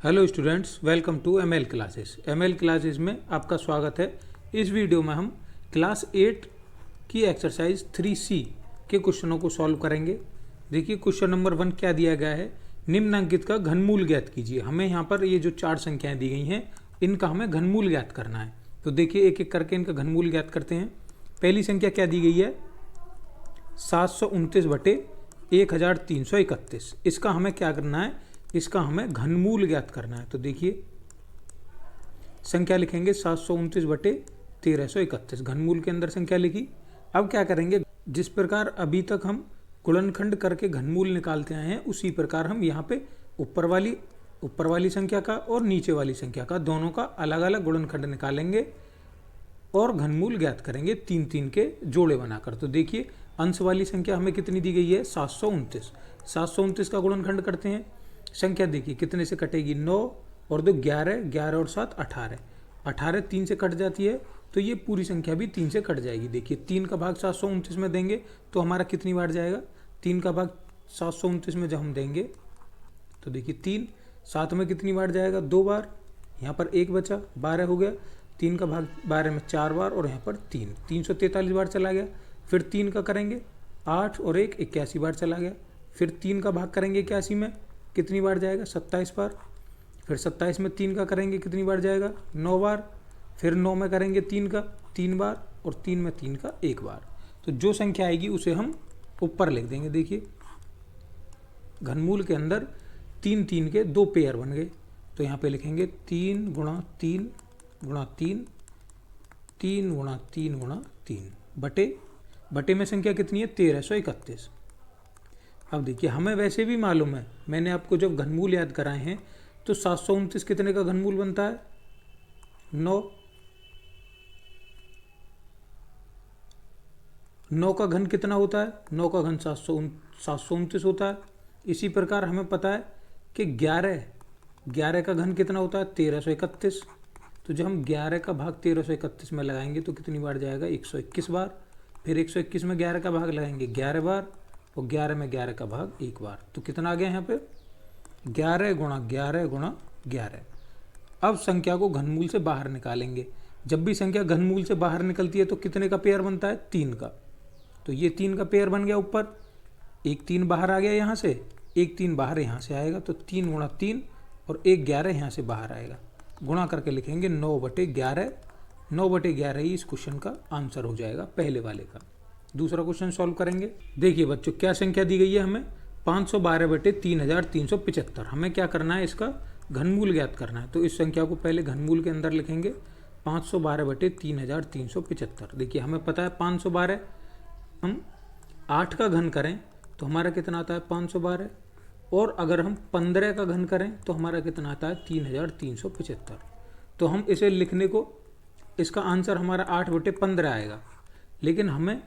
Hello students, welcome to ML classes. ML classes में आपका स्वागत है। इस वीडियो में हम क्लास 8 की एक्सरसाइज 3C के क्वेश्चनों को सॉल्व करेंगे। देखिए क्वेश्चन नंबर 1 क्या दिया गया है, निम्नांकित का घनमूल ज्ञात कीजिए। हमें यहाँ पर ये जो 4 संख्याएं दी गई हैं इनका हमें घनमूल ज्ञात करना है। तो देखिए एक एक करके इनका घनमूल ज्ञात करते हैं। पहली संख्या क्या दी गई है, 729/1331। इसका हमें क्या करना है, इसका हमें घनमूल ज्ञात करना है। तो देखिए संख्या लिखेंगे 729/1331, घनमूल के अंदर संख्या लिखी। अब क्या करेंगे, जिस प्रकार अभी तक हम गुणनखंड करके घनमूल निकालते आए हैं उसी प्रकार हम यहाँ पे ऊपर वाली संख्या का और नीचे वाली संख्या का दोनों का अलग अलग गुणनखंड निकालेंगे और घनमूल ज्ञात करेंगे 3-3 के जोड़े बनाकर। तो देखिए अंश वाली संख्या हमें कितनी दी गई है, 729। 729 का गुणनखंड करते हैं। संख्या देखिए कितने से कटेगी, 9 और 2 11, 11 और 7 18, 18 3 से कट जाती है तो ये पूरी संख्या भी 3 से कट जाएगी। देखिए 3 का भाग 729 में देंगे तो हमारा कितनी बार जाएगा, 3 का भाग 729 में जब हम देंगे तो देखिए 3 7 में कितनी बार जाएगा, 2 बार। यहाँ पर 1 बचा, 12 हो गया। 3 का भाग 12 में 4 बार और यहाँ पर 343 बार चला गया। फिर 3 का करेंगे 8 और 1 81 बार चला गया। फिर 3 का भाग करेंगे 81 में, कितनी बार जाएगा, 27 बार। फिर 27 में 3 का करेंगे कितनी बार जाएगा, 9 बार। फिर 9 में करेंगे 3 का 3 बार और 3 में 3 का 1 बार। तो जो संख्या आएगी उसे हम ऊपर लिख देंगे। देखिए घनमूल के अंदर 3-3 के 2 पेयर बन गए तो यहाँ पे लिखेंगे 3 × 3 × 3, 3 × 3 × 3 बटे में संख्या कितनी है, 1331। अब देखिए हमें वैसे भी मालूम है, मैंने आपको जब घनमूल याद कराए हैं तो 729 कितने का घनमूल बनता है, 9। 9 का घन कितना होता है, 9 का घन 729 होता है। इसी प्रकार हमें पता है कि 11 का घन कितना होता है, 1331। तो जब हम 11 का भाग 1331 में लगाएंगे तो कितनी बार जाएगा, 121 बार। फिर 121 में 11 का भाग लगाएंगे 11 बार और 11 में 11 का भाग 1 बार। तो कितना आ गया यहाँ पे, 11 × 11 × 11। अब संख्या को घनमूल से बाहर निकालेंगे। जब भी संख्या घनमूल से बाहर निकलती है तो कितने का पेयर बनता है, 3 का। तो ये 3 का पेयर बन गया ऊपर, एक 3 बाहर आ गया यहाँ से, एक 3 बाहर यहाँ से आएगा तो 3 × 3 और एक 11 यहाँ से बाहर आएगा। गुणा करके लिखेंगे 9/11। 9/11 ही इस क्वेश्चन का आंसर हो जाएगा, पहले वाले का। दूसरा क्वेश्चन सॉल्व करेंगे। देखिए बच्चों क्या संख्या दी गई है हमें, 512/3375। हमें क्या करना है, इसका घनमूल ज्ञात करना है। तो इस संख्या को पहले घनमूल के अंदर लिखेंगे 512/3375। देखिए हमें पता है 512, हम 8 का घन करें तो हमारा कितना आता है, 512। और अगर हम 15 का घन करें तो हमारा कितना आता है, 3375। तो हम इसे लिखने को, इसका आंसर हमारा 8/15 आएगा। लेकिन हमें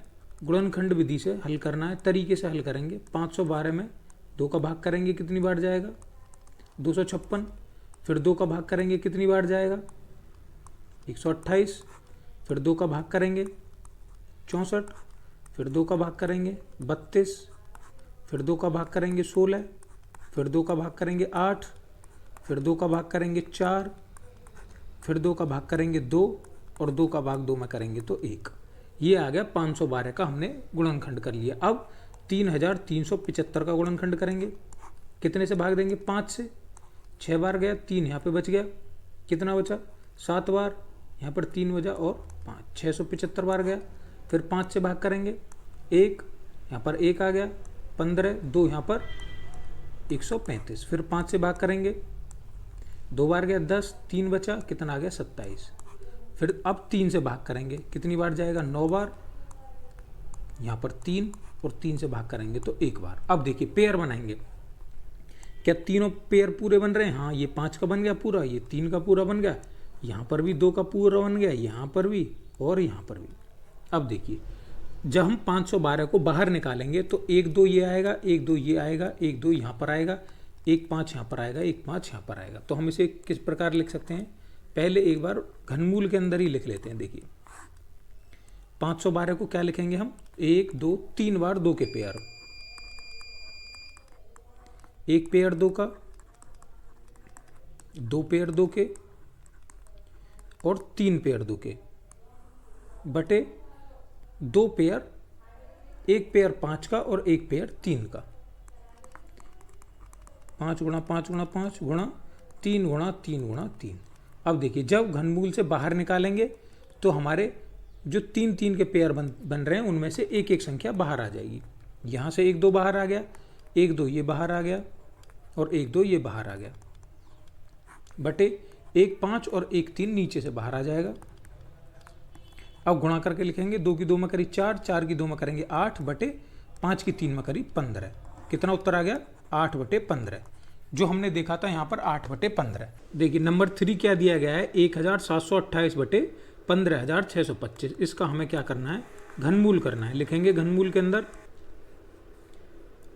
गुणनखंड विधि से हल करना है, तरीके से हल करेंगे। 512 में 2 का भाग करेंगे कितनी बार जाएगा, 256। फिर 2 का भाग करेंगे कितनी बार जाएगा, 128। फिर 2 का भाग करेंगे 64। फिर 2 का भाग करेंगे 32। फिर 2 का भाग करेंगे 16। फिर 2 का भाग करेंगे 8। फिर 2 का भाग करेंगे 4। फिर 2 का भाग करेंगे 2 और 2 का भाग 2 में करेंगे तो 1। ये आ गया 512 का, हमने गुणनखंड कर लिया। अब 3375 का गुणनखंड करेंगे। कितने से भाग देंगे, 5 से। 6 बार गया, 3 यहाँ पे बच गया, कितना बचा, 7 बार। यहाँ पर 3 बचा और 5, 675 बार गया। फिर 5 से भाग करेंगे 1, यहाँ पर 1 आ गया, 15, 2 यहाँ पर 135। फिर 5 से भाग करेंगे 2 बार गया, 10, 3 बचा, कितना आ गया, 27। फिर अब 3 से भाग करेंगे कितनी बार जाएगा, 9 बार। यहाँ पर 3 और 3 से भाग करेंगे तो 1 बार। अब देखिए पेयर बनाएंगे, क्या तीनों पेयर पूरे बन रहे हैं, हाँ ये 5 का बन गया पूरा, ये 3 का पूरा बन गया, यहाँ पर भी 2 का पूरा बन गया, यहाँ पर भी और यहाँ पर भी। अब देखिए जब हम 512 को बाहर निकालेंगे तो 1 2 ये आएगा, 1 2 ये आएगा, 1 2 यहाँ पर आएगा, 1 5 यहाँ पर आएगा, 1 5 यहाँ पर आएगा। तो हम इसे किस प्रकार लिख सकते हैं, पहले एक बार घनमूल के अंदर ही लिख लेते हैं। देखिए 512 को क्या लिखेंगे हम, 1 2 3 बार 2 के पेयर, एक पेयर 2 का, 2 पेयर 2 के और 3 पेयर 2 के बटे 2 पेयर, 1 पेयर 5 का और 1 पेयर 3 का। 5 गुणा 5 गुणा 5 गुणा 3 गुणा 3 गुणा 3। अब देखिए जब घनमूल से बाहर निकालेंगे तो हमारे जो 3 3 के पेयर बन रहे हैं उनमें से एक एक संख्या बाहर आ जाएगी। यहाँ से 1 2 बाहर आ गया, 1 2 ये बाहर आ गया और 1 2 ये बाहर आ गया बटे 1 5 और 1 3 नीचे से बाहर आ जाएगा। अब गुणा करके लिखेंगे, 2 की 2 में करी 4, 4 की 2 में करेंगे 8 बटे 5 की 3 में करी 15। कितना उत्तर आ गया? 8 बटे 15, जो हमने देखा था यहाँ पर 8 बटे 15। देखिए नंबर 3 क्या दिया गया है? 1728 बटे 15,625। इसका हमें क्या करना है? घनमूल करना है। लिखेंगे घनमूल के अंदर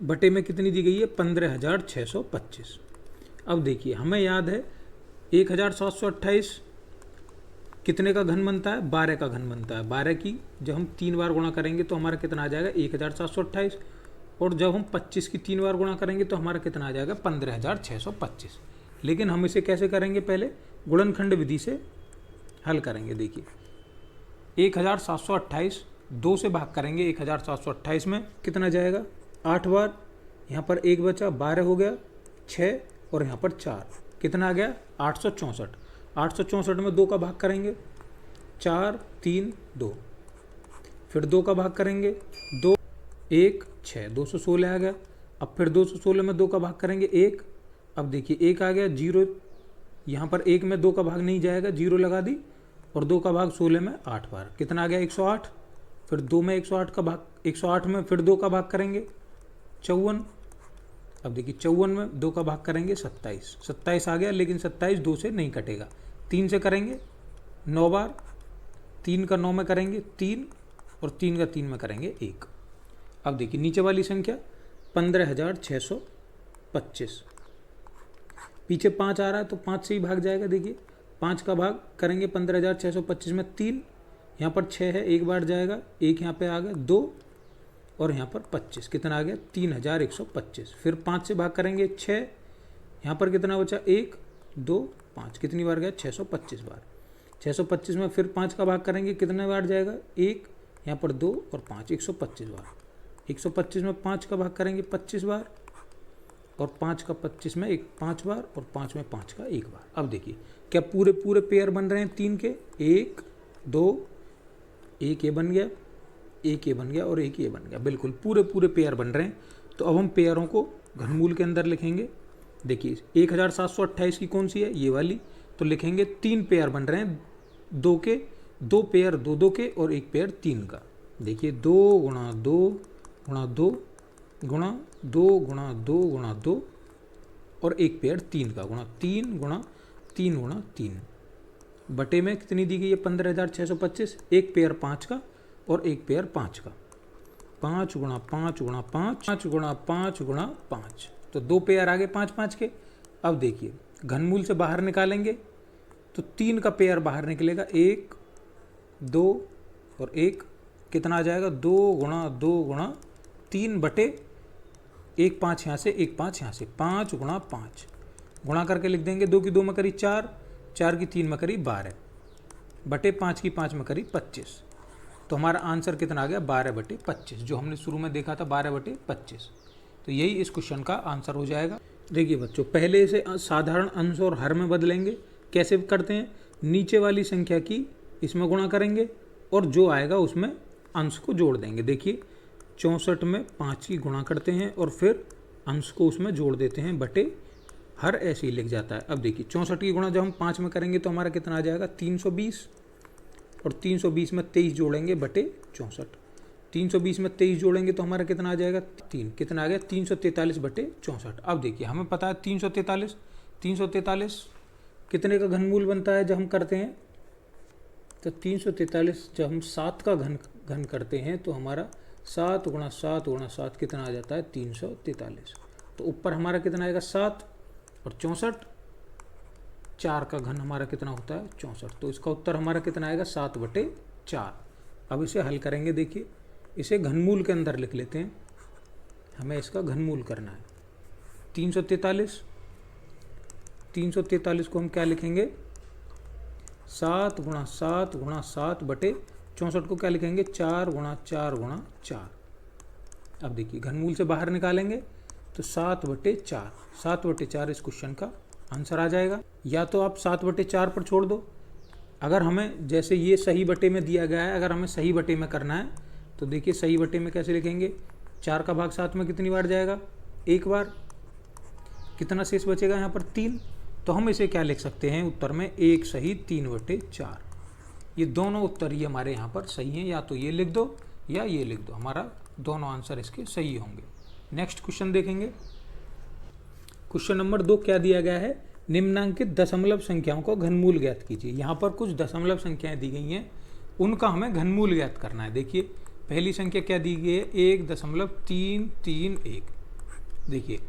बटे में कितनी दी गई है? 15,625। अब देखिए हमें याद है 1728 कितने का घन बनता है? 12 का घन बनता है। 12 की जब हम 3 बार गुणा करेंगे तो हमारा कितना आ जाएगा? 1728। और जब हम 25 की 3 बार गुणा करेंगे तो हमारा कितना आ जाएगा? 15,625। लेकिन हम इसे कैसे करेंगे? पहले गुणनखंड विधि से हल करेंगे। देखिए 1728 2 से भाग करेंगे। 1728 में कितना जाएगा? 8 बार। यहाँ पर 1 बचा, 12 हो गया, 6 और यहाँ पर 4, कितना आ गया? 864। 864 में 2 का भाग करेंगे, 4 3 2, फिर 2 का भाग करेंगे, 2 1 6, 216 आ गया। अब फिर 216 में 2 का भाग करेंगे 1। अब देखिए 1 आ गया, 0, यहाँ पर 1 में 2 का भाग नहीं जाएगा, 0 लगा दी और 2 का भाग 16 में 8 बार, कितना आ गया? 108। फिर 2 में 108 का भाग, 108 में फिर 2 का भाग करेंगे 54। अब देखिए 54 में 2 का भाग करेंगे 27, 27 आ गया, लेकिन 27 2 से नहीं कटेगा, 3 से करेंगे 9 बार, 3 का 9 में करेंगे 3 और 3 का 3 में करेंगे 1। अब देखिए नीचे वाली संख्या 15,625, पीछे 5 आ रहा है तो 5 से ही भाग जाएगा। देखिए 5 का भाग करेंगे 15,625 में 3, यहाँ पर 6 है, 1 बार जाएगा, 1 यहाँ पे आ गया, 2 और यहाँ पर 25, कितना आ गया? 3,125। फिर 5 से भाग करेंगे 6, यहाँ पर कितना बचा? 1 2 5, कितनी बार गया? 625 बार। 625 में फिर 5 का भाग करेंगे, कितने बार जाएगा? 1, यहाँ पर 2 और 5, 125 बार। 125 में 5 का भाग करेंगे 25 बार और 5 का 25 में 5 बार और 5 में 5 का 1 बार। अब देखिए क्या पूरे पूरे पेयर बन रहे हैं 3 के? 1 2, 1 ये बन गया, 1 ये बन गया और 1 ये बन गया, बिल्कुल पूरे पूरे पेयर बन रहे हैं। तो अब हम पेयरों को घनमूल के अंदर लिखेंगे। देखिए 1728 की कौन सी है? ये वाली। तो लिखेंगे 3 पेयर बन रहे हैं 2 के, 2 पेयर 2 2 के और 1 पेयर 3 का। देखिए 2 गुणा 2 गुणा 2 गुणा 2 गुणा 2 गुणा 2 और 1 पेयर 3 का गुणा 3 गुणा 3 गुणा 3 बटे में कितनी दी गई है? 15,625। 1 पेयर 5 का और 1 पेयर 5 का, 5 गुणा 5 गुणा 5, 5 गुणा 5 गुणा 5, तो 2 पेयर आ गए 5 5 के। अब देखिए घनमूल से बाहर निकालेंगे तो 3 का पेयर बाहर निकलेगा, 1 2 और 1, कितना आ जाएगा? 2 गुणा 2 गुणा 3 बटे 1 5 यहाँ से, 1 5 यहाँ से, 5 गुणा 5 गुणा करके लिख देंगे। 2 की 2 में करी 4, 4 की 3 में करी 12 बटे 5 की 5 में करी 25। तो हमारा आंसर कितना आ गया? 12 बटे 25, जो हमने शुरू में देखा था 12 बटे 25। तो यही इस क्वेश्चन का आंसर हो जाएगा। देखिए बच्चों पहले से साधारण अंश और हर में बदलेंगे। कैसे करते हैं? नीचे वाली संख्या की इसमें गुणा करेंगे और जो आएगा उसमें अंश को जोड़ देंगे। देखिए 64 में 5 की गुणा करते हैं और फिर अंश को उसमें जोड़ देते हैं, बटे हर ऐसे ही लिख जाता है। अब देखिए 64 की गुणा जब हम 5 में करेंगे तो हमारा कितना आ जाएगा? 320 और 320 में 23 जोड़ेंगे बटे 64। 320 में 23 जोड़ेंगे तो हमारा कितना आ जाएगा? 3, कितना आ गया? 343 बटे 64। अब देखिए हमें पता है 343 कितने का घनमूल बनता है जब हम करते हैं? तो 343 जब हम 7 का घन करते हैं तो हमारा 7 गुणा 7 गुणा 7 कितना आ जाता है? 343। तो ऊपर हमारा कितना आएगा? 7 और 64, 4 का घन हमारा कितना होता है? 64। तो इसका उत्तर हमारा कितना आएगा? 7 बटे 4। अब इसे हल करेंगे। देखिए इसे घनमूल के अंदर लिख लेते हैं, हमें इसका घनमूल करना है। 343 343 को हम क्या लिखेंगे, 7 गुणा 7 गुणा 7 बटे 64 को क्या लिखेंगे, 4 गुणा 4 गुणा 4। अब देखिए घनमूल से बाहर निकालेंगे तो 7/4, 7/4 इस क्वेश्चन का आंसर आ जाएगा। या तो आप 7/4 पर छोड़ दो, अगर हमें जैसे ये सही बटे में दिया गया है, अगर हमें सही बटे में करना है तो देखिए सही बटे में कैसे लिखेंगे, 4 का भाग 7 में कितनी बार जाएगा, 1 बार। कितना शेष बचेगा यहाँ पर, 3। तो हम इसे क्या लिख सकते हैं उत्तर में, 1 सही 3/4। ये दोनों उत्तर ही हमारे यहाँ पर सही हैं, या तो ये लिख दो या ये लिख दो, हमारा दोनों आंसर इसके सही होंगे। नेक्स्ट क्वेश्चन देखेंगे। क्वेश्चन नंबर 2 क्या दिया गया है, निम्नांकित दशमलव संख्याओं को घनमूल ज्ञात कीजिए। यहाँ पर कुछ दशमलव संख्याएं दी गई हैं, उनका हमें घनमूल ज्ञात करना है। देखिए पहली संख्या क्या दी गई है, 1.331। देखिए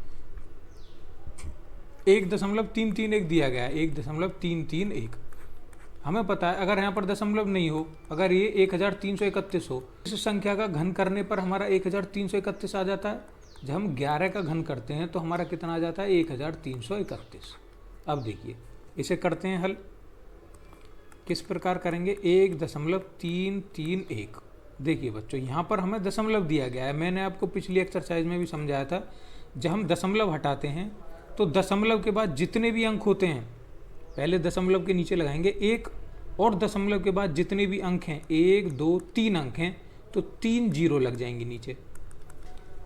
1.331 दिया गया है, 1.331। हमें पता है अगर यहाँ पर दशमलव नहीं हो, अगर ये 1331 हो, इस संख्या का घन करने पर हमारा 1331 आ जाता है। जब हम 11 का घन करते हैं तो हमारा कितना आ जाता है, 1331। अब देखिए इसे करते हैं हल, किस प्रकार करेंगे, 1.331। देखिए बच्चों यहाँ पर हमें दशमलव दिया गया है, मैंने आपको पिछली एक्सरसाइज में भी समझाया था। जब हम दशमलव हटाते हैं तो दशमलव के बाद जितने भी अंक होते हैं पहले दशमलव के नीचे लगाएंगे 1, और दशमलव के बाद जितने भी अंक हैं 1 2 3 अंक हैं तो 3 जीरो लग जाएंगे नीचे।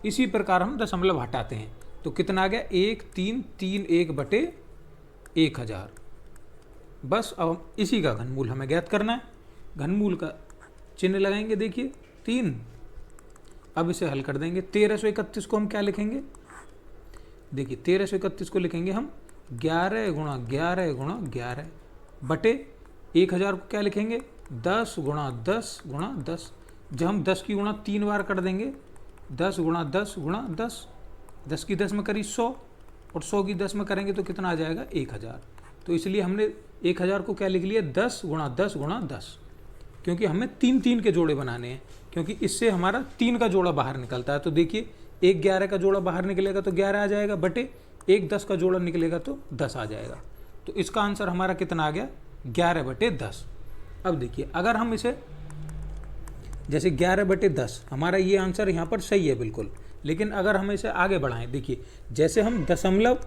इसी प्रकार हम दशमलव हटाते हैं तो कितना आ गया, 1331/1000। बस अब इसी का घनमूल हमें ज्ञात करना है। घनमूल का चिन्ह लगाएंगे, देखिए 3। अब इसे हल कर देंगे। 1331 को हम क्या लिखेंगे, देखिए 1331 को लिखेंगे हम 11 गुणा 11 गुणा 11 बटे 1000 को क्या लिखेंगे, 10 गुणा 10 गुणा 10। जब हम 10 की गुणा 3 बार कर देंगे, 10 गुणा 10 गुणा 10, 10 की 10 में करी 100, और 100 की 10 में करेंगे तो कितना आ जाएगा, 1000। तो इसलिए हमने 1000 को क्या लिख लिया, 10 गुणा 10 गुणा 10, क्योंकि हमें 3 के जोड़े बनाने हैं, क्योंकि इससे हमारा 3 का जोड़ा बाहर निकलता है। तो देखिए 1 11 का जोड़ा बाहर निकलेगा तो 11 आ जाएगा, बटे 1 10 का जोड़ा निकलेगा तो 10 आ जाएगा। तो इसका आंसर हमारा कितना आ गया, 11/10। अब देखिए अगर हम इसे जैसे 11/10, हमारा ये आंसर यहाँ पर सही है बिल्कुल, लेकिन अगर हम इसे आगे बढ़ाएं, देखिए जैसे हम दशमलव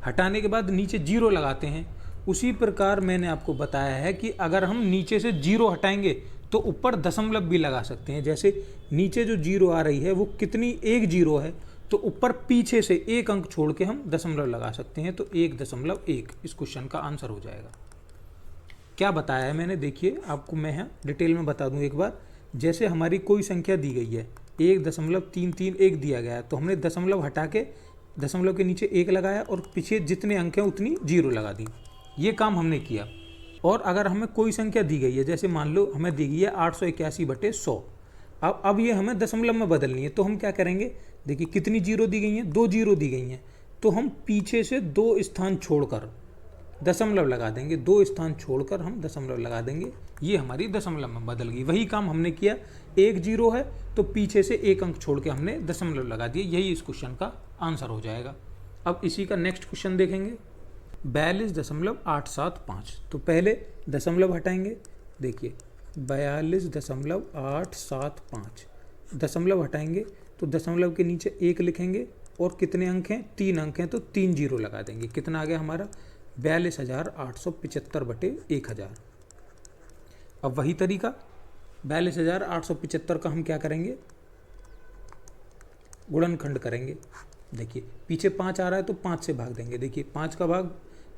हटाने के बाद नीचे 0 लगाते हैं, उसी प्रकार मैंने आपको बताया है कि अगर हम नीचे से 0 हटाएंगे तो ऊपर दशमलव भी लगा सकते हैं। जैसे नीचे जो 0 आ रही है वो कितनी, 1 0 है, तो ऊपर पीछे से 1 अंक छोड़ के हम दशमलव लगा सकते हैं, तो 1.1 इस क्वेश्चन का आंसर हो जाएगा। क्या बताया है मैंने, देखिए आपको मैं यहाँ डिटेल में बता दूं एक बार। जैसे हमारी कोई संख्या दी गई है, 1.331 दिया गया है, तो हमने दशमलव हटा के दशमलव के नीचे 1 लगाया और पीछे जितने अंक हैं उतनी 0 लगा दी। ये काम हमने किया। और अगर हमें कोई संख्या दी गई है, जैसे मान लो हमें दी गई है 881/100, अब ये हमें दशमलव में बदलनी है, तो हम क्या करेंगे, देखिए कितनी 0 दी गई हैं, 2 0 दी गई हैं, तो हम पीछे से 2 स्थान छोड़कर दशमलव लगा देंगे, 2 स्थान छोड़कर हम दशमलव लगा देंगे, ये हमारी दशमलव में बदल गई। वही काम हमने किया, 1 0 है तो पीछे से 1 अंक छोड़ के हमने दशमलव लगा दिए, यही इस क्वेश्चन का आंसर हो जाएगा। अब इसी का नेक्स्ट क्वेश्चन देखेंगे, 42.875। तो पहले दशमलव हटाएंगे, देखिए 42.875, दशमलव हटाएंगे तो दशमलव के नीचे 1 लिखेंगे, और कितने अंक हैं, 3 अंक हैं, तो 3 0 लगा देंगे। कितना आ गया हमारा, 42,875/1000। अब वही तरीका 42,875 का हम क्या करेंगे, गुणनखंड करेंगे। देखिए पीछे 5 आ रहा है तो 5 से भाग देंगे। देखिए 5 का भाग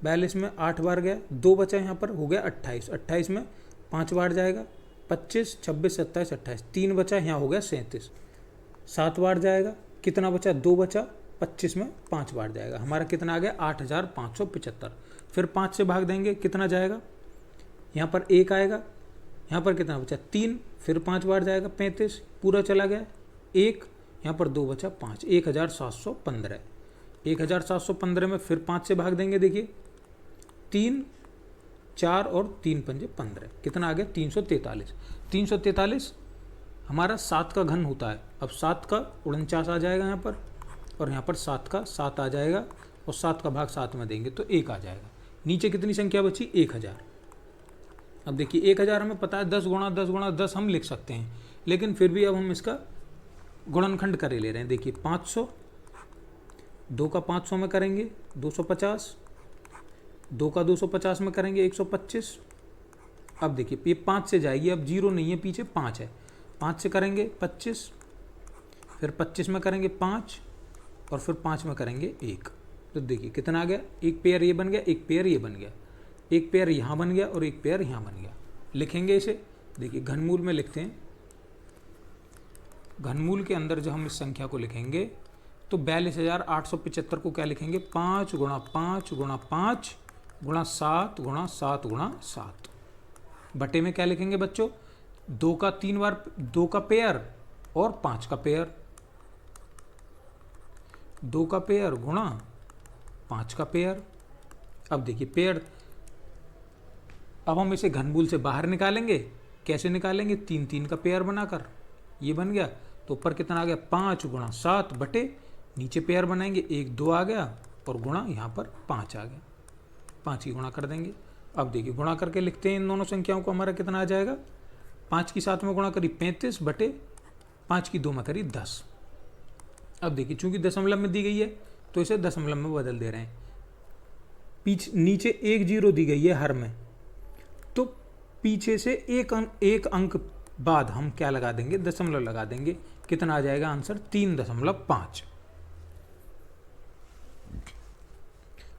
42 में 8 बार गया, 2 बचा यहाँ पर, हो गया 28, 28 में 5 बार जाएगा, 25 26 27 28, 3 बचा, यहाँ हो गया 37, 7 बार जाएगा, कितना बचा, 2 बचा, 25 में 5 बार जाएगा, हमारा कितना आ गया, 8,575। फिर 5 से भाग देंगे, कितना जाएगा, यहाँ पर 1 आएगा, यहाँ पर कितना बचा, 3, फिर 5 बार जाएगा, 35, पूरा चला गया, 1, यहाँ पर 2 बचा, 5, 1,715। 1,715 में फिर 5 से भाग देंगे, देखिए 3 4 और 3 पंजे 15, कितना आ गया, 343। 343 हमारा 7 का घन होता है। अब 7 का 49 आ जाएगा यहाँ पर, और यहाँ पर 7 का 7 आ जाएगा, और 7 का भाग 7 में देंगे तो 1 आ जाएगा। नीचे कितनी संख्या बची? 1000। अब देखिए 1000 हमें पता है 10 गुणा 10 गुणा 10 हम लिख सकते हैं, लेकिन फिर भी अब हम इसका गुणनखंड करे ले रहे हैं। देखिए 500, 2 का 500 में करेंगे 250, 2 का 250 में करेंगे 125। अब देखिए ये 5 से जाएगी, अब 0 नहीं है पीछे, 5 है। 5 से करेंगे 25, फिर 25 में करेंगे 5 और फिर 5 में करेंगे 1। तो देखिए कितना आ गया? एक पेयर ये बन गया, एक पेयर ये बन गया, एक पेयर यहाँ बन गया और एक पेयर यहाँ बन गया। लिखेंगे इसे, देखिए घनमूल में लिखते हैं। घनमूल के अंदर जब हम इस संख्या को लिखेंगे तो 42,875 को क्या लिखेंगे? 5 गुणा 5 गुणा 5 गुणा 7 गुणा 7 गुणा 7। बटे में क्या लिखेंगे बच्चों? 2 का 3 बार 2 का पेयर और 5 का पेयर, 2 का पेयर गुणा 5 का पेयर। अब देखिए पेयर, अब हम इसे घनमूल से बाहर निकालेंगे। कैसे निकालेंगे? 3 3 का पेयर बनाकर, ये बन गया। तो ऊपर कितना आ गया? 5 गुणा 7 बटे, नीचे पेयर बनाएंगे 1 2 आ गया और गुणा यहाँ पर 5 आ गया। 5 की गुणा कर देंगे। अब देखिए गुणा करके लिखते हैं इन दोनों संख्याओं को, हमारा कितना आ जाएगा? 5 की 7 में गुणा करी 35 बटे 5 की 2 में करी 10। अब देखिए चूंकि दशमलव में दी गई है तो इसे दशमलव में बदल दे रहे हैं। नीचे 1 0 दी गई है हर में, तो पीछे से एक अंक बाद हम क्या लगा देंगे? दशमलव लगा देंगे। कितना आ जाएगा आंसर? 3.5।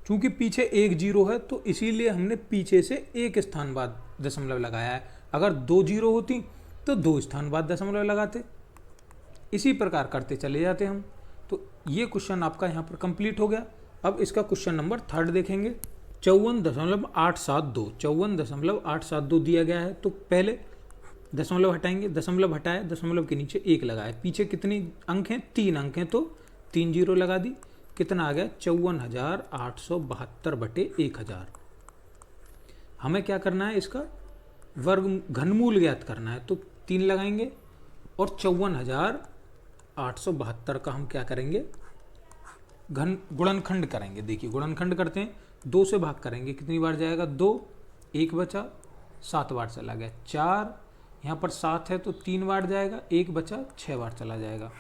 चूंकि पीछे 1 0 है तो इसीलिए हमने पीछे से एक स्थान बाद दशमलव लगाया है। अगर 2 0 होती तो 2 स्थान बाद दशमलव लगाते। इसी प्रकार करते चले जाते हम। तो ये क्वेश्चन आपका यहाँ पर कंप्लीट हो गया। अब इसका क्वेश्चन नंबर 3 देखेंगे। 54.872 54.872 दिया गया है। तो पहले दशमलव हटाएंगे, दशमलव हटाए, दशमलव के नीचे 1 लगाए। पीछे कितने अंक हैं? 3 अंक हैं, तो 3 0 लगा दी। कितना आ गया? 54,872 बटे 1000। हमें क्या करना है? इसका वर्ग घनमूल ज्ञात करना है। तो 3 लगाएंगे और 54,872 का हम क्या करेंगे? गुणनखंड करेंगे। देखिए गुणनखंड करते हैं, 2 से भाग करेंगे। कितनी बार जाएगा? 2, 1 बचा, 7 बार चला गया। 4, यहाँ पर 7 है तो 3 बार जाएगा, 1 बचा, 6 बार चला जाएगा।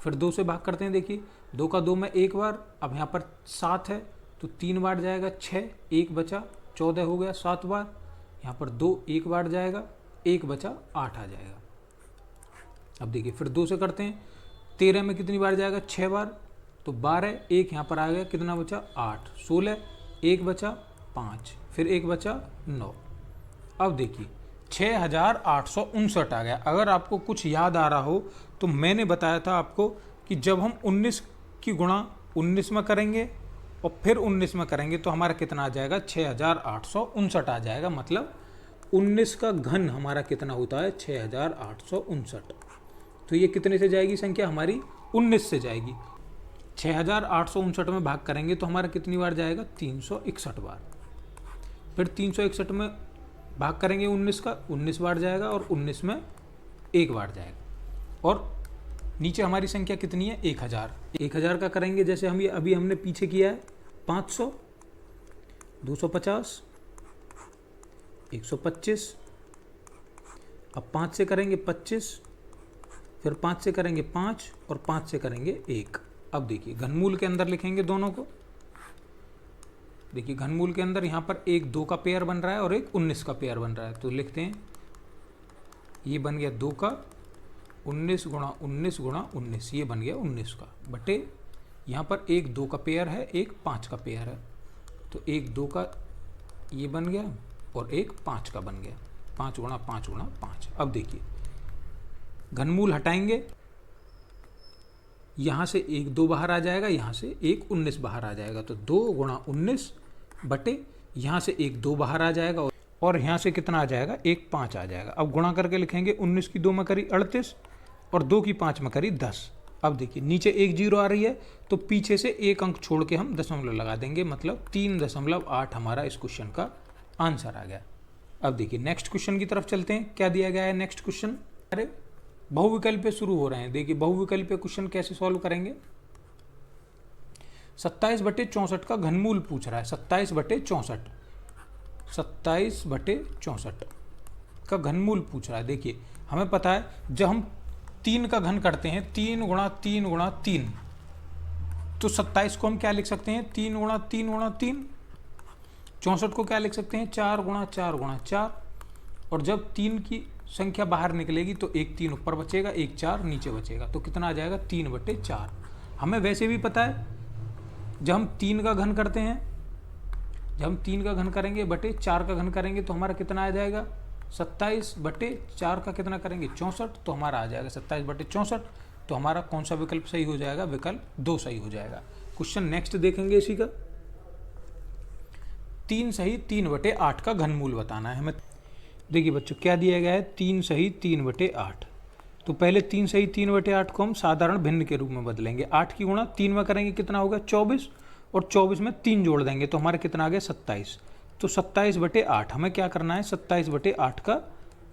फिर 2 से भाग करते हैं। देखिए 2 का 2 में 1 बार, अब यहाँ पर 7 है तो 3 बार जाएगा, 6, 1 बचा, 14 हो गया 7 बार। यहाँ पर 2 1 बार जाएगा, 1 बचा, 8 आ जाएगा। अब देखिए फिर 2 से करते हैं। 13 में कितनी बार जाएगा? 6 बार, तो 12, 1 यहाँ पर आ गया, कितना बचा? 8, 16, 1 बचा, 5, फिर 1 बचा, 9। अब देखिए 6,859 आ गया। अगर आपको कुछ याद आ रहा हो तो मैंने बताया था आपको कि जब हम 19 की गुणा 19 में करेंगे और फिर 19 में करेंगे तो हमारा कितना आ जाएगा? 6,859 आ जाएगा। मतलब 19 का घन हमारा कितना होता है? 6,859। तो ये कितने से जाएगी संख्या हमारी? 19 से जाएगी। 6,859 में भाग करेंगे तो हमारा कितनी बार जाएगा? 361 बार। फिर 361 में भाग करेंगे 19 का, 19 बार जाएगा और 19 में 1 बार जाएगा। और नीचे हमारी संख्या कितनी है? 1000। 1000 का करेंगे जैसे हम ये अभी हमने पीछे किया है, 500, 250, 125। अब 5 से करेंगे 25, फिर 5 से करेंगे 5 और 5 से करेंगे 1। अब देखिए घनमूल के अंदर लिखेंगे दोनों को। देखिए घनमूल के अंदर यहाँ पर एक 2 का पेयर बन रहा है और एक 19 का पेयर बन रहा है। तो लिखते हैं, ये बन गया 2 का 19 गुणा 19 गुणा 19, ये बन गया 19 का बटे, यहाँ पर एक 2 का पेयर है, एक 5 का पेयर है। तो एक 2 का ये बन गया और एक 5 का बन गया, 5 गुणा 5 गुणा 5। अब देखिए घनमूल हटाएंगे, यहाँ से एक 2 बाहर आ जाएगा, यहाँ से एक 19 बाहर आ जाएगा। तो 2 गुणा 19 बटे, यहाँ से एक 2 बाहर आ जाएगा और यहाँ से कितना आ जाएगा? एक 5 आ जाएगा। अब गुणा करके लिखेंगे, 19 की 2 में करी 38 और 2 की 5 में करी 10। अब देखिए नीचे एक 0 आ रही है तो पीछे से एक अंक छोड़ के हम दशमलव लगा देंगे, मतलब 3.8 हमारा इस क्वेश्चन का आंसर आ गया। अब देखिए नेक्स्ट क्वेश्चन की तरफ चलते हैं। क्या दिया गया है नेक्स्ट क्वेश्चन? अरे बहुविकल्प पे शुरू हो रहे हैं। देखिए बहुविकल्प क्वेश्चन कैसे सॉल्व करेंगे। 27/64 का घनमूल पूछ रहा है। 27/64, 27/64 का घनमूल पूछ रहा है। देखिए हमें पता है जब हम 3 का घन करते हैं, 3 गुणा 3 गुणा 3, तो 27 को हम क्या लिख सकते हैं, 3 गुणा 3 गुणा 3। 64 को क्या लिख सकते हैं, 4 गुणा 4 गुणा 4। और जब 3 की संख्या बाहर निकलेगी तो एक 3 ऊपर बचेगा, एक 4 नीचे बचेगा, तो कितना आ जाएगा, 3/4। हमें वैसे भी पता है जब हम 3 का घन करते हैं, जब हम 3 का घन करेंगे बटे 4 का घन करेंगे तो हमारा कितना आ जाएगा, 27/4 का कितना करेंगे, 64, तो हमारा आ जाएगा 27/64। तो हमारा कौन सा विकल्प सही हो जाएगा, विकल्प 2 सही हो जाएगा। क्वेश्चन नेक्स्ट देखेंगे इसी का। 3 सही 3/8 का घनमूल बताना है हमें। देखिए बच्चों क्या दिया गया है, 3 सही 3/8। तो पहले 3 सही 3/8 को हम साधारण भिन्न के रूप में बदलेंगे। 8 की गुणा 3 में करेंगे कितना होगा, 24, और 24 में 3 जोड़ देंगे तो हमारा कितना आ गया, 27। तो 27/8 हमें क्या करना है, 27/8 का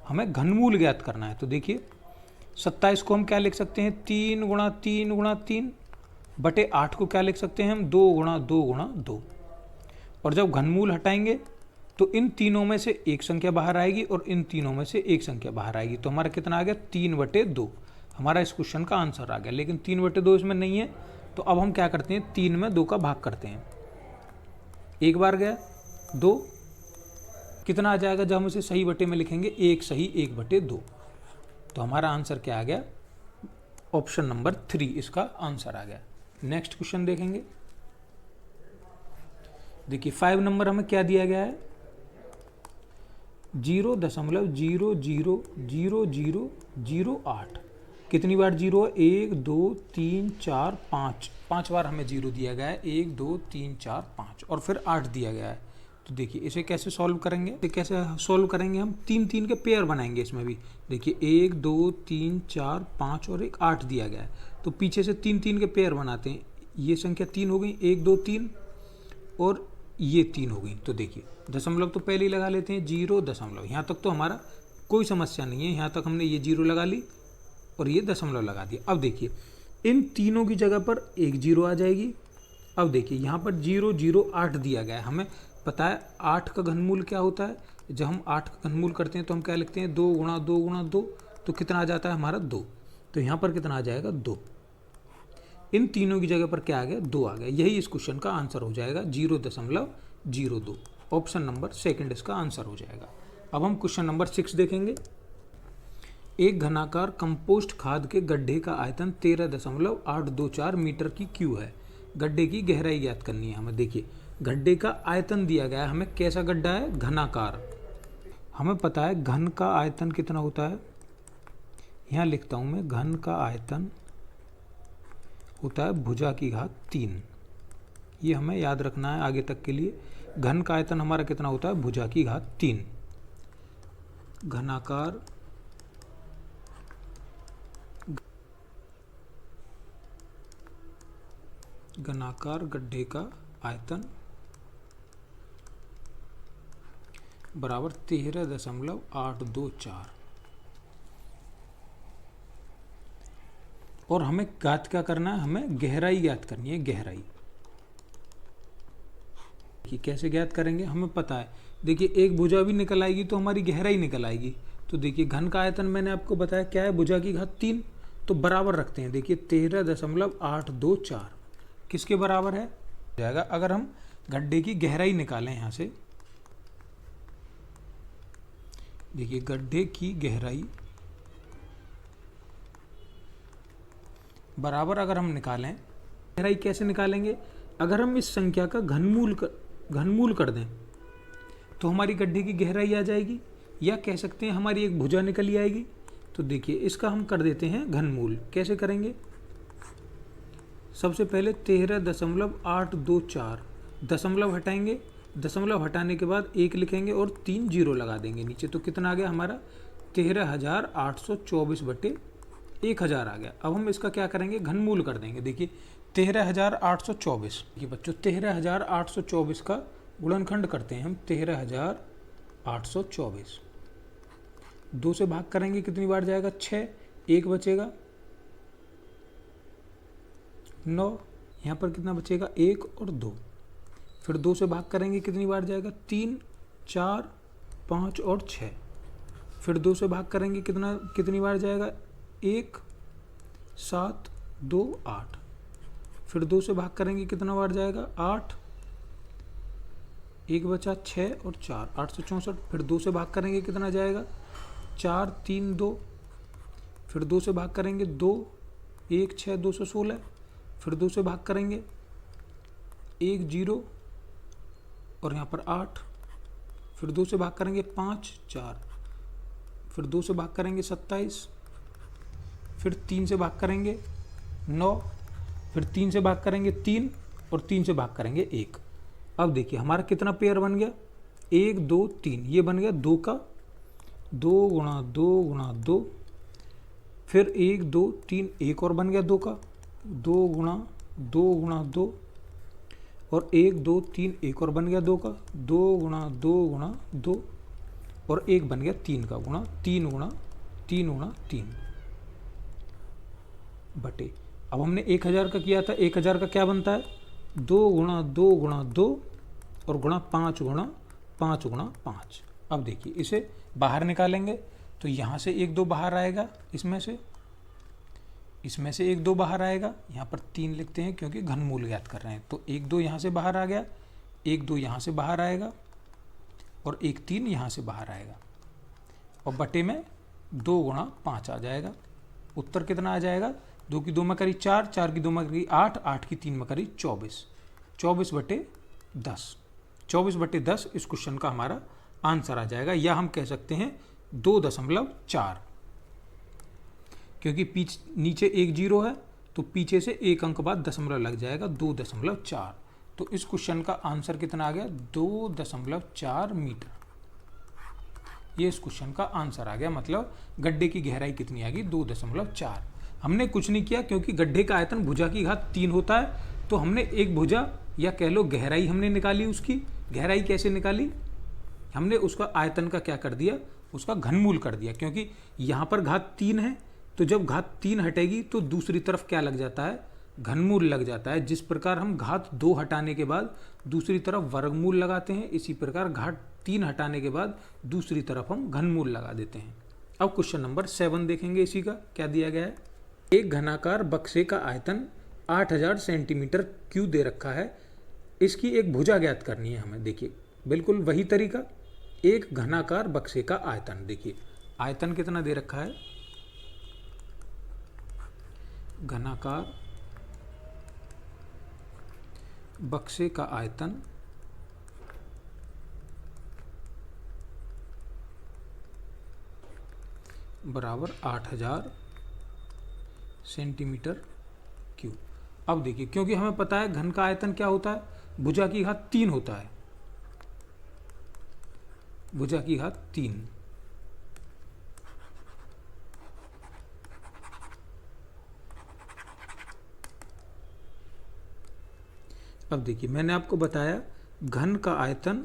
हमें घनमूल ज्ञात करना है। तो देखिए 27 को हम क्या लिख सकते हैं, 3 गुणा 3 गुणा 3 बटे 8 को क्या लिख सकते हैं हम, 2 गुणा 2 गुणा 2। और जब घनमूल हटाएंगे तो इन तीनों में से एक संख्या बाहर आएगी और इन तीनों में से एक संख्या बाहर आएगी, तो हमारा कितना आ गया, 3/2। हमारा इस क्वेश्चन का आंसर आ गया। लेकिन 3/2 इसमें नहीं है, तो अब हम क्या करते हैं, 3 में 2 का भाग करते हैं। एक बार गया 2, कितना आ जाएगा जब हम इसे सही बटे में लिखेंगे, 1 सही 1/2। तो हमारा आंसर क्या आ गया, ऑप्शन नंबर 3 इसका आंसर आ गया। नेक्स्ट क्वेश्चन देखेंगे। देखिए 5 नंबर हमें क्या दिया गया है, 0.000008। कितनी बार जीरो है, 1 2 3 4 5, 5 बार हमें जीरो दिया गया है, 1 2 3 4 5, और फिर 8 दिया गया है। तो देखिए इसे कैसे सॉल्व करेंगे, हम 3 3 के पेयर बनाएंगे इसमें भी। देखिए 1 2 3 4 5 और एक 8 दिया गया है, तो पीछे से 3 3 के पेयर बनाते हैं। ये संख्या 3 हो गई, 1 2 3, और ये 3 हो गई। तो देखिए दशमलव तो पहले ही लगा लेते हैं, 0., यहाँ तक तो हमारा कोई समस्या नहीं है। यहाँ तक हमने ये 0 लगा ली और ये दशमलव लगा दिया। अब देखिए इन तीनों की जगह पर एक 0 आ जाएगी। अब देखिए यहाँ पर 0.08 दिया गया है। हमें पता है 8 का घनमूल क्या होता है। जब हम 8 का घनमूल करते हैं तो हम क्या लिखते हैं, 2 गुणा 2 गुणा 2, तो कितना आ जाता है हमारा 2। तो यहाँ पर कितना आ जाएगा, 2। इन तीनों की जगह पर क्या आ गया, 2 आ गया। यही इस क्वेश्चन का आंसर हो जाएगा, 0.02। ऑप्शन नंबर सेकंड इसका आंसर हो जाएगा। अब हम क्वेश्चन नंबर 6 देखेंगे। एक घनाकार कंपोस्ट खाद के गड्ढे का आयतन 13.824 मीटर की क्यू है। गड्ढे की गहराई ज्ञात करनी है हमें। देखिए गड्ढे का आयतन दिया गया है हमें, कैसा गड्ढा है, घनाकार। हमें पता है घन का आयतन कितना होता है, यहाँ लिखता हूँ मैं, घन का आयतन होता है भुजा की घात 3। ये हमें याद रखना है आगे तक के लिए। घन का आयतन हमारा कितना होता है, भुजा की घात 3। घनाकार गड्ढे का आयतन बराबर 13.824। और हमें ज्ञात क्या करना है, हमें गहराई ज्ञात करनी है, गहराई। कि कैसे ज्ञात करेंगे, हमें पता है। देखिए एक भुजा भी निकल आएगी तो हमारी गहराई निकल आएगी। तो देखिए घन का आयतन मैंने आपको बताया क्या है, भुजा की घात 3, तो बराबर रखते हैं। देखिए 13.824 किसके बराबर है जाएगा, अगर हम गड्ढे की गहराई निकालें यहाँ से। देखिए गड्ढे की गहराई बराबर अगर हम निकालें, गहराई कैसे निकालेंगे, अगर हम इस संख्या का घनमूल कर दें तो हमारी गड्ढे की गहराई आ जाएगी, या कह सकते हैं हमारी एक भुजा निकली आएगी। तो देखिए इसका हम कर देते हैं घनमूल। कैसे करेंगे, सबसे पहले 13.824 दशमलव हटाएंगे, दशमलव हटाने के बाद 1 लिखेंगे और 3 जीरो लगा देंगे नीचे। तो कितना आ गया हमारा, 13,824/1000 आ गया। अब हम इसका क्या करेंगे, घनमूल कर देंगे। देखिए 13,824, ये बच्चों 13,824 का गुणनखंड करते हैं हम। 13,824 2 से भाग करेंगे, कितनी बार जाएगा, 6, 1 बचेगा, 9, यहाँ पर कितना बचेगा 1 और 2, फिर 2 से भाग करेंगे कितनी बार जाएगा 3, 4, 5 और 6, फिर 2 से भाग करेंगे कितनी बार जाएगा 1, 7, 2, 8, फिर 2 से भाग करेंगे कितना बार जाएगा 8, 1 बचा 6 और 4, 864, फिर 2 से भाग करेंगे कितना जाएगा 4, 3, 2, फिर 2 से भाग करेंगे 2, 1, 6, 216, फिर 2 से भाग करेंगे 1, 0 और यहाँ पर 8, फिर 2 से भाग करेंगे 5, 4, फिर 2 से भाग करेंगे 27, फिर 3 से भाग करेंगे 9, फिर 3 से भाग करेंगे 3 और 3 से भाग करेंगे 1। अब देखिए हमारा कितना पेयर बन गया 1, 2, 3, ये बन गया 2 का 2 गुणा 2 गुणा 2, फिर 1, 2, 3 एक और बन गया 2 का 2 गुणा 2 गुणा 2, और 1, 2, 3 एक और बन गया 2 का 2 गुणा 2 गुणा 2, और एक बन गया 3 का गुणा 3 गुणा 3 गुणा 3 बटे। अब हमने 1000 का किया था, 1000 का क्या बनता है 2 गुणा 2 गुणा 2 और गुणा 5 गुणा 5 गुणा 5। अब देखिए इसे बाहर निकालेंगे तो यहाँ से 1, 2 बाहर आएगा, इसमें से 1, 2 बाहर आएगा, यहाँ पर 3 लिखते हैं क्योंकि घनमूल ज्ञात कर रहे हैं, तो 1, 2 यहाँ से बाहर आ गया, 1, 2 यहाँ से बाहर आएगा और 1, 3 यहाँ से बाहर आएगा, और बटे में 2 गुणा 5 आ जाएगा। उत्तर कितना आ जाएगा 2 की 2 में करी 4, 4 की 2 में करी 8, 8 की 3 में करी 24, 24 बटे 10, 24 बटे 10 इस क्वेश्चन का हमारा आंसर आ जाएगा, या हम कह सकते हैं 2.4, क्योंकि नीचे 1 0 है तो पीछे से 1 अंक बाद दशमलव लग जाएगा 2.4, तो इस क्वेश्चन का आंसर कितना आ गया 2.4 मीटर। ये इस क्वेश्चन का आंसर आ गया, मतलब गड्ढे की गहराई कितनी आ गई 2.4। हमने कुछ नहीं किया क्योंकि गड्ढे का आयतन भुजा की घात 3 होता है, तो हमने एक भुजा या कह लो गहराई हमने निकाली, उसकी गहराई कैसे निकाली, हमने उसका आयतन का क्या कर दिया, उसका घनमूल कर दिया, क्योंकि यहाँ पर घात 3 है तो जब घात 3 हटेगी तो दूसरी तरफ क्या लग जाता है घनमूल लग जाता है। जिस प्रकार हम घात 2 हटाने के बाद दूसरी तरफ वर्गमूल लगाते हैं, इसी प्रकार घात 3 हटाने के बाद दूसरी तरफ हम घनमूल लगा देते हैं। अब क्वेश्चन नंबर 7 देखेंगे, इसी का क्या दिया गया है। एक घनाकार बक्से का आयतन 8000 सेंटीमीटर क्यूब दे रखा है, इसकी एक भुजा ज्ञात करनी है हमें। देखिए बिल्कुल वही तरीका, एक घनाकार बक्से का आयतन, देखिए आयतन कितना दे रखा है, घनाकार बक्से का आयतन बराबर 8000 सेंटीमीटर क्यूब। अब देखिए क्योंकि हमें पता है घन का आयतन क्या होता है, भुजा की घात 3 होता है, भुजा की घात 3। अब देखिए मैंने आपको बताया घन का आयतन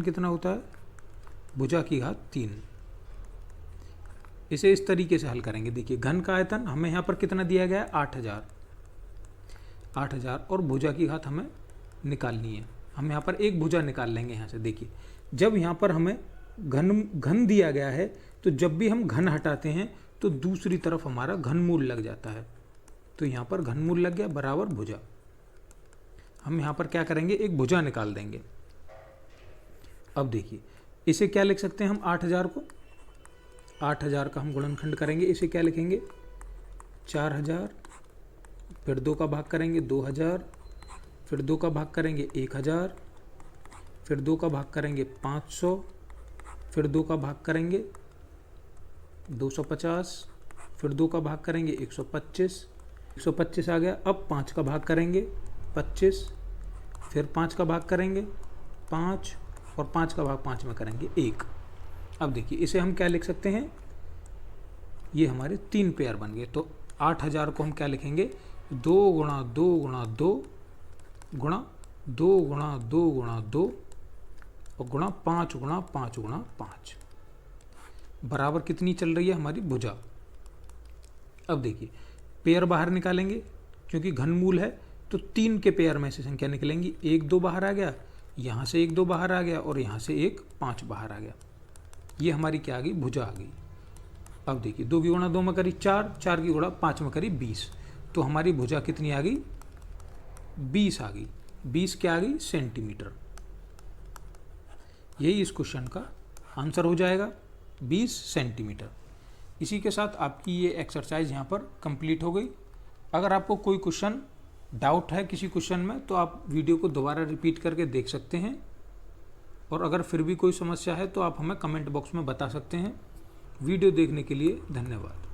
कितना होता है, भुजा की घात 3। इसे इस तरीके से हल करेंगे। देखिए घन का आयतन हमें यहाँ पर कितना दिया गया है 8000 और भुजा की घात हमें निकालनी है। हम यहाँ पर एक भुजा निकाल लेंगे यहाँ से। देखिए जब यहाँ पर हमें घन दिया गया है तो जब भी हम घन हटाते हैं तो दूसरी तरफ हमारा घनमूल लग जाता है, तो यहाँ पर घनमूल लग गया बराबर भुजा। हम यहाँ पर क्या करेंगे एक भुजा निकाल देंगे। अब देखिए इसे क्या लिख सकते हैं हम 8000 को, 8000 का हम गुणनखंड करेंगे, इसे क्या लिखेंगे 4000, फिर 2 का भाग करेंगे 2000, फिर 2 का भाग करेंगे 1000, फिर 2 का भाग करेंगे 500, फिर 2 का भाग करेंगे 250, फिर 2 का भाग करेंगे 125, 125 आ गया। अब 5 का भाग करेंगे 25, फिर 5 का भाग करेंगे 5 और 5 का भाग 5 में करेंगे 1। अब देखिए इसे हम क्या लिख सकते हैं, ये हमारे 3 पेयर बन गए। तो 8000 को हम क्या लिखेंगे 2 गुणा 2 गुणा 2 गुणा 2 गुणा 2 गुणा 2 और गुणा 5 गुणा 5 गुणा 5 बराबर कितनी चल रही है हमारी भुजा। अब देखिए पेयर बाहर निकालेंगे, क्योंकि घनमूल है तो 3 के पेयर में से संख्या निकलेंगी। 1 2 बाहर आ गया, यहाँ से 1 2 बाहर आ गया और यहाँ से 1 5 बाहर आ गया। ये हमारी क्या आ गई, भुजा आ गई। अब देखिए 2 की गुणा 2 में करी 4, 4 की गुणा 5 में करी 20, तो हमारी भुजा कितनी आ गई, 20 आ गई। 20 क्या आ गई, सेंटीमीटर। यही इस क्वेश्चन का आंसर हो जाएगा, 20 सेंटीमीटर। इसी के साथ आपकी ये एक्सरसाइज यहाँ पर कंप्लीट हो गई। अगर आपको कोई क्वेश्चन डाउट है किसी क्वेश्चन में तो आप वीडियो को दोबारा रिपीट करके देख सकते हैं, और अगर फिर भी कोई समस्या है तो आप हमें कमेंट बॉक्स में बता सकते हैं। वीडियो देखने के लिए धन्यवाद।